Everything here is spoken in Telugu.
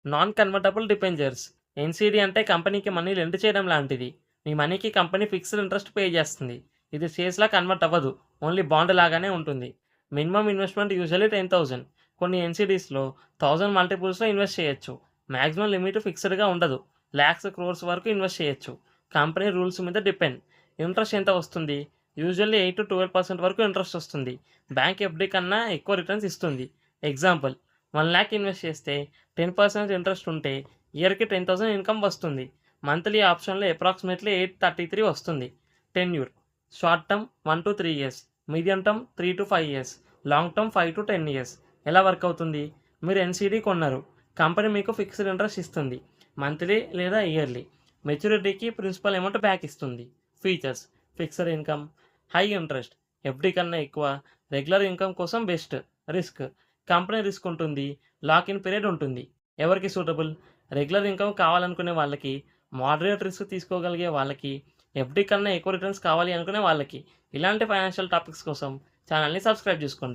Non convertible debentures. ఎన్‌సీడీ అంటే కంపెనీకి మనీ లెండ్ చేయడం లాంటిది. మీ మనీకి కంపెనీ ఫిక్స్డ్ ఇంట్రెస్ట్ పే చేస్తుంది. ఇది షేర్స్‌లా కన్వర్ట్ అవ్వదు. ఓన్లీ బాండ్ లాగానే ఉంటుంది. Minimum investment usually 10,000. కొన్ని ఎన్‌సీడీస్‌లో 1000 మల్టిపుల్స్‌లో ఇన్వెస్ట్ చేయొచ్చు. మాక్సిమం లిమిట్ ఫిక్స్డ్‌గా ఉండదు. లాక్స్, క్రోర్స్ వరకు ఇన్వెస్ట్ చేయొచ్చు. కంపెనీ రూల్స్ మీద డిపెండ్. ఇంట్రెస్ట్ ఎంత వస్తుంది? యూజువల్లీ 8-12% వరకు ఇంట్రెస్ట్ వస్తుంది. బ్యాంక్ ఎఫ్‌డీ కన్నా ఎక్కువ రిటర్న్స్ ఇస్తుంది. ఎగ్జాంపుల్, 1,00,000 ఇన్వెస్ట్ చేస్తే 10% ఇంట్రెస్ట్ ఉంటే ఇయర్‌కి 10,000 ఇన్‌కమ్ వస్తుంది. మంత్లీ ఆప్షన్‌లో అప్రాక్సిమేట్‌లీ 833 వస్తుంది. Tenure short term 1-3 years, medium term 3-5 years, long term 5-10 years. ఎలా వర్క్ అవుతుంది? మీరు ఎన్‌సీడీ కొన్నారు. కంపెనీ మీకు ఫిక్స్డ్ ఇంట్రెస్ట్ ఇస్తుంది. మంత్లీ లేదా ఇయర్లీ. మెచ్యూరిటీకి ప్రిన్సిపల్ అమౌంట్ బ్యాక్ ఇస్తుంది. Features: fixed income, high interest, FD కన్నా ఎక్కువ, రెగ్యులర్ ఇన్‌కమ్ కోసం బెస్ట్. రిస్క్: కంపెనీ రిస్క్ ఉంటుంది. లాక్ ఇన్ పీరియడ్ ఉంటుంది. ఎవరికి సూటబుల్? రెగ్యులర్ ఇన్‌కమ్ కావాలనుకునే వాళ్ళకి, మోడరేట్ రిస్క్ తీసుకోగలిగే వాళ్ళకి, ఎఫ్‌డీ కన్నా ఎక్కువ రిటర్న్స్ కావాలి అనుకునే వాళ్ళకి. ఇలాంటి ఫైనాన్షియల్ టాపిక్స్ కోసం ఛానల్‌ని సబ్స్క్రైబ్ చేసుకోండి.